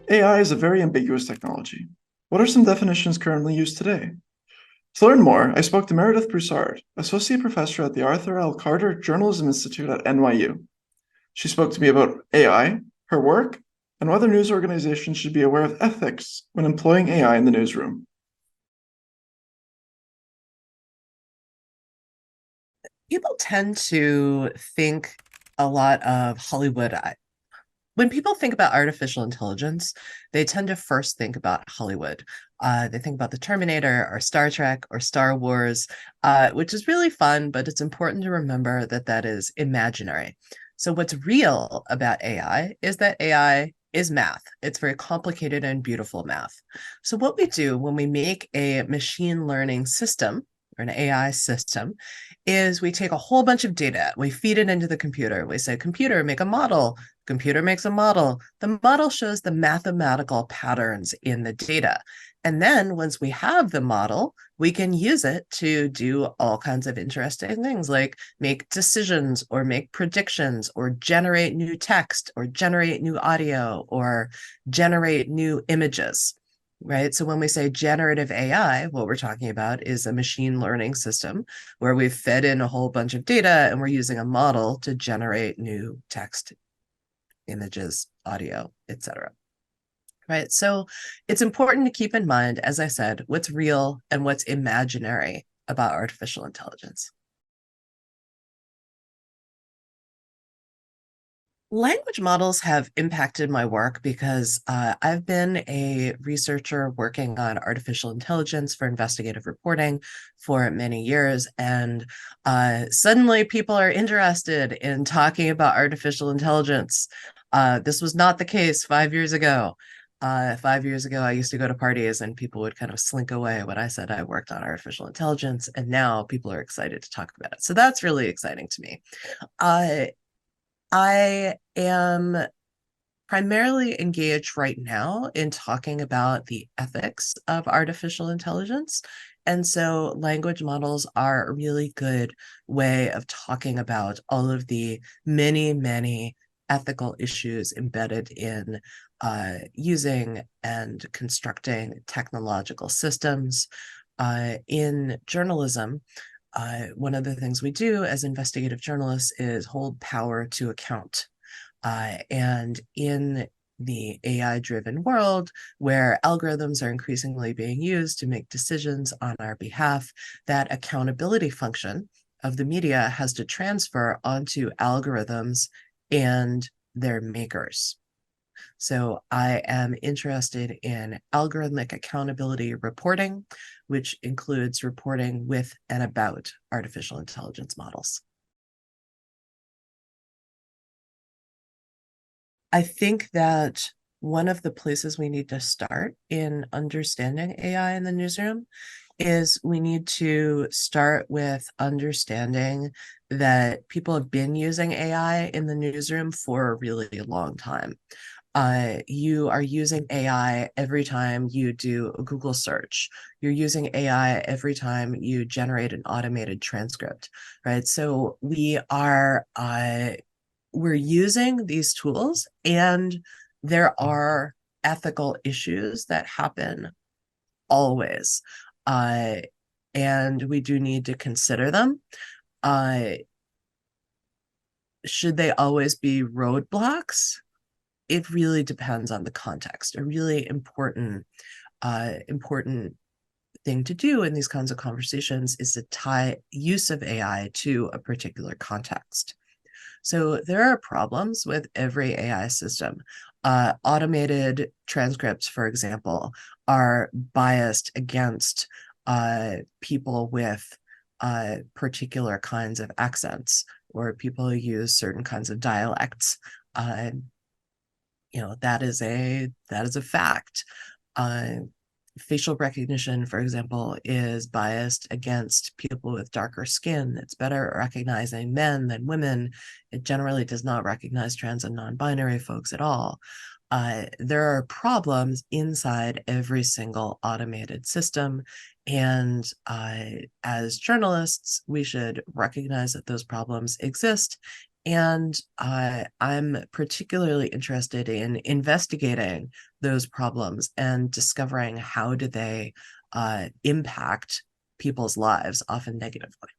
AI is a very ambiguous technology. What are some definitions currently used today? To learn more, I spoke to Meredith Broussard, Associate Professor at the Arthur L. Carter Journalism Institute at NYU. She spoke to me about AI, her work, and whether news organizations should be aware of ethics when employing AI in the newsroom. People tend to think a lot of Hollywood. When people think about artificial intelligence, they tend to first think about Hollywood. They think about the Terminator or Star Trek or Star Wars, which is really fun, but it's important to remember that that is imaginary. So, what's real about AI is that AI is math. It's very complicated and beautiful math. So, what we do when we make a machine learning system or an AI system is we take a whole bunch of data, we feed it into the computer. We say, computer, make a model. Computer makes a model. The model shows the mathematical patterns in the data. And then once we have the model, we can use it to do all kinds of interesting things like make decisions or make predictions or generate new text or generate new audio or generate new images. Right. So when we say generative AI, what we're talking about is a machine learning system where we've fed in a whole bunch of data and we're using a model to generate new text, images, audio, etc. Right. So it's important to keep in mind, as I said, what's real and what's imaginary about artificial intelligence. Language models have impacted my work because I've been a researcher working on artificial intelligence for investigative reporting for many years. And suddenly people are interested in talking about artificial intelligence. This was not the case 5 years ago. 5 years ago, I used to go to parties and people would kind of slink away when I said I worked on artificial intelligence. And now people are excited to talk about it. So that's really exciting to me. Uh, I am primarily engaged right now in talking about the ethics of artificial intelligence. And so language models are a really good way of talking about all of the many, many ethical issues embedded in using and constructing technological systems. In journalism, one of the things we do as investigative journalists is hold power to account. And in the AI driven world where algorithms are increasingly being used to make decisions on our behalf, that accountability function of the media has to transfer onto algorithms and their makers. So I am interested in algorithmic accountability reporting, which includes reporting with and about artificial intelligence models. I think that one of the places we need to start in understanding AI in the newsroom is we need to start with understanding that people have been using AI in the newsroom for a really long time. You are using AI every time you do a Google search. You're using AI every time you generate an automated transcript, right? So we're using these tools, and there are ethical issues that happen always. Uh, and we do need to consider them. Uh, should they always be roadblocks? It really depends on the context. A really important thing to do in these kinds of conversations is to tie use of AI to a particular context. So there are problems with every AI system. Automated transcripts, for example, are biased against people with particular kinds of accents or people who use certain kinds of dialects. Uh, that is a fact. Uh, Facial recognition, for example, is biased against people with darker skin. It's better at recognizing men than women. It generally does not recognize trans and non-binary folks at all. There are problems inside every single automated system. And as journalists, we should recognize that those problems exist And I'm particularly interested in investigating those problems and discovering how do they impact people's lives, often negatively.